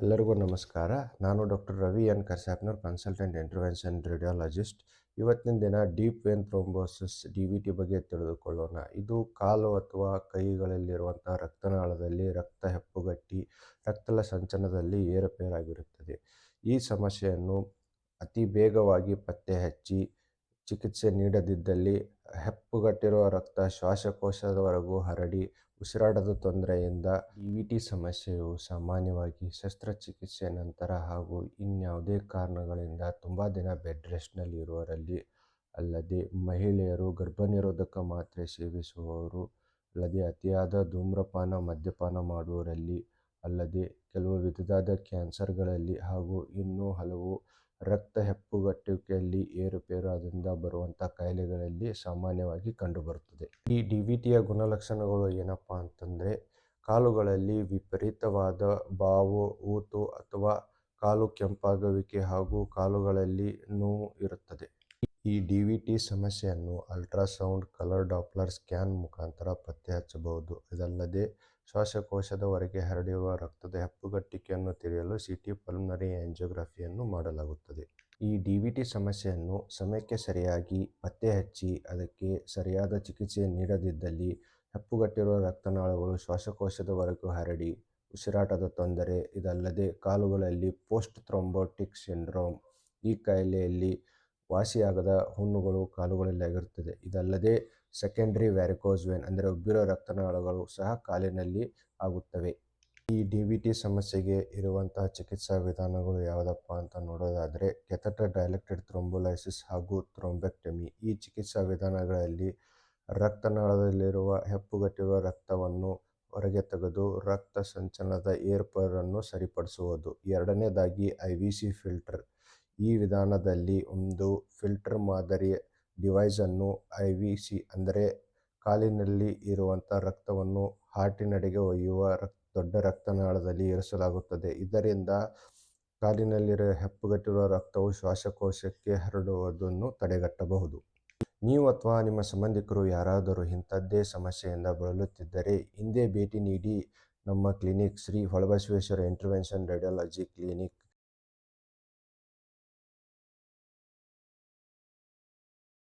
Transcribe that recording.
ಎಲ್ಲರಿಗೂ ನಮಸ್ಕಾರ. ನಾನು ಡಾಕ್ಟರ್ ರವಿ ಎನ್ ಕರ್ಸಾಪ್ನರ್, ಕನ್ಸಲ್ಟೆಂಟ್ ಇಂಟರ್ವೆನ್ಷನ್ ರೇಡಿಯಾಲಜಿಸ್ಟ್. ಇವತ್ತಿನ ದಿನ ಡೀಪ್ ವೇನ್ ಥ್ರೋಂಬೋಸಿಸ್ DVT ಬಗ್ಗೆ ತಿಳಿದುಕೊಳ್ಳೋಣ. ಇದು ಕಾಲು ಅಥವಾ ಕೈಗಳಲ್ಲಿರುವಂಥ ರಕ್ತನಾಳದಲ್ಲಿ ರಕ್ತ ಹೆಪ್ಪುಗಟ್ಟಿ ರಕ್ತದ ಸಂಚಲನದಲ್ಲಿ ಏರುಪೇರಾಗಿರುತ್ತದೆ. ಈ ಸಮಸ್ಯೆಯನ್ನು ಅತಿ ಬೇಗವಾಗಿ ಪತ್ತೆ ಹಚ್ಚಿ ಚಿಕಿತ್ಸೆ ನೀಡದಿದ್ದಲ್ಲಿ ಹೆಪ್ಪುಗಟ್ಟಿರುವ ರಕ್ತ ಶ್ವಾಸಕೋಶದವರೆಗೂ ಹರಡಿ ಉಸಿರಾಟದ ತೊಂದರೆಯಿಂದ DVT ಸಮಸ್ಯೆಯು ಸಾಮಾನ್ಯವಾಗಿ ಶಸ್ತ್ರಚಿಕಿತ್ಸೆಯ ನಂತರ ಹಾಗೂ ಇನ್ಯಾವುದೇ ಕಾರಣಗಳಿಂದ ತುಂಬ ದಿನ ಬೆಡ್ ರೆಸ್ಟ್ನಲ್ಲಿ ಇರುವವರಲ್ಲಿ, ಅಲ್ಲದೆ ಮಹಿಳೆಯರು, ಗರ್ಭನಿರೋಧಕ ಮಾತ್ರೆ ಸೇವಿಸುವವರು, ಅಲ್ಲದೆ ಅತಿಯಾದ ಧೂಮ್ರಪಾನ ಮದ್ಯಪಾನ ಮಾಡುವವರಲ್ಲಿ, ಅಲ್ಲದೆ ಕೆಲವು ವಿಧದ ಕ್ಯಾನ್ಸರ್ಗಳಲ್ಲಿ ಹಾಗೂ ಇನ್ನೂ ಹಲವು ರಕ್ತ ಹೆಪ್ಪುಗಟ್ಟುವಿಕೆಯಲ್ಲಿ ಏರುಪೇರಾದಿಂದ ಬರುವಂಥ ಕಾಯಿಲೆಗಳಲ್ಲಿ ಸಾಮಾನ್ಯವಾಗಿ ಕಂಡುಬರುತ್ತದೆ. ಈ DVTಯ ಗುಣಲಕ್ಷಣಗಳು ಏನಪ್ಪ ಅಂತಂದರೆ, ಕಾಲುಗಳಲ್ಲಿ ವಿಪರೀತವಾದ ಬಾವು, ಊತು ಅಥವಾ ಕಾಲು ಕೆಂಪಾಗುವಿಕೆ ಹಾಗೂ ಕಾಲುಗಳಲ್ಲಿ ನೋವು ಇರುತ್ತದೆ. ಈ DVT ಸಮಸ್ಯೆಯನ್ನು ಅಲ್ಟ್ರಾಸೌಂಡ್, ಕಲರ್ ಡಾಪ್ಲರ್ ಸ್ಕ್ಯಾನ್ ಮುಖಾಂತರ ಪತ್ತೆ ಹಚ್ಚಬಹುದು. ಇದಲ್ಲದೆ ಶ್ವಾಸಕೋಶದ ಹೊರಗೆ ಹರಡಿರುವ ರಕ್ತದ ಹೆಪ್ಪುಗಟ್ಟಿಕೆಯನ್ನು ತಿಳಿಯಲು CT ಪಲ್ಮನರಿ ಆಂಜಿಯೋಗ್ರಫಿಯನ್ನು ಮಾಡಲಾಗುತ್ತದೆ. ಈ DVT ಸಮಸ್ಯೆಯನ್ನು ಸಮಯಕ್ಕೆ ಸರಿಯಾಗಿ ಪತ್ತೆ ಹಚ್ಚಿ ಅದಕ್ಕೆ ಸರಿಯಾದ ಚಿಕಿತ್ಸೆ ನೀಡದಿದ್ದಲ್ಲಿ ಹೆಪ್ಪುಗಟ್ಟಿರುವ ರಕ್ತನಾಳಗಳು ಶ್ವಾಸಕೋಶದವರೆಗೂ ಹರಡಿ ಉಸಿರಾಟದ ತೊಂದರೆ, ಇದಲ್ಲದೆ ಕಾಲುಗಳಲ್ಲಿ ಪೋಸ್ಟ್ ಥ್ರೋಂಬೋಟಿಕ್ ಸಿಂಡ್ರೋಮ್, ಈ ಕಾಯಿಲೆಯಲ್ಲಿ ವಾಸಿಯಾಗದ ಹುಣ್ಣುಗಳು ಕಾಲುಗಳಲ್ಲಿ ಆಗಿರುತ್ತದೆ. ಇದಲ್ಲದೆ ಸೆಕೆಂಡರಿ ವ್ಯಾರಿಕೋಸ್ ವೇನ್ ಅಂದರೆ ಉಬ್ಬಿರೋ ರಕ್ತನಾಳಗಳು ಸಹ ಕಾಲಿನಲ್ಲಿ ಆಗುತ್ತವೆ. ಈ DVT ಸಮಸ್ಯೆಗೆ ಇರುವಂತಹ ಚಿಕಿತ್ಸಾ ವಿಧಾನಗಳು ಯಾವುದಪ್ಪ ಅಂತ ನೋಡೋದಾದರೆ, ಕೆಥೆಟರ್ ಡೈಲೆಕ್ಟೆಡ್ ಥ್ರೋಂಬೋಲೈಸಿಸ್ ಹಾಗೂ ಥ್ರೋಂಬೆಕ್ಟಮಿ. ಈ ಚಿಕಿತ್ಸಾ ವಿಧಾನಗಳಲ್ಲಿ ರಕ್ತನಾಳದಲ್ಲಿರುವ ಹೆಪ್ಪುಗಟ್ಟಿರುವ ರಕ್ತವನ್ನು ಹೊರಗೆ ತೆಗೆದು ರಕ್ತ ಸಂಚಲನದ ಏರ್ಪೇರನ್ನು ಸರಿಪಡಿಸುವುದು. ಎರಡನೇದಾಗಿ IVC ಫಿಲ್ಟರ್. ಈ ವಿಧಾನದಲ್ಲಿ ಒಂದು ಫಿಲ್ಟರ್ ಮಾದರಿ ಡಿವೈಸನ್ನು IVC ಅಂದರೆ ಕಾಲಿನಲ್ಲಿ ಇರುವಂಥ ರಕ್ತವನ್ನು ಹಾರ್ಟಿನೆಡೆಗೆ ಒಯ್ಯುವ ದೊಡ್ಡ ರಕ್ತನಾಳದಲ್ಲಿ ಇರಿಸಲಾಗುತ್ತದೆ. ಇದರಿಂದ ಕಾಲಿನಲ್ಲಿರುವ ಹೆಪ್ಪುಗಟ್ಟಿರುವ ರಕ್ತವು ಶ್ವಾಸಕೋಶಕ್ಕೆ ಹರಡುವುದನ್ನು ತಡೆಗಟ್ಟಬಹುದು. ನೀವು ಅಥವಾ ನಿಮ್ಮ ಸಂಬಂಧಿಕರು ಯಾರಾದರೂ ಇಂಥದ್ದೇ ಸಮಸ್ಯೆಯಿಂದ ಬಳಲುತ್ತಿದ್ದರೆ ಹಿಂದೆ ಭೇಟಿ ನೀಡಿ ನಮ್ಮ clinic Shri Holebasaveshwara intervention radiology clinic,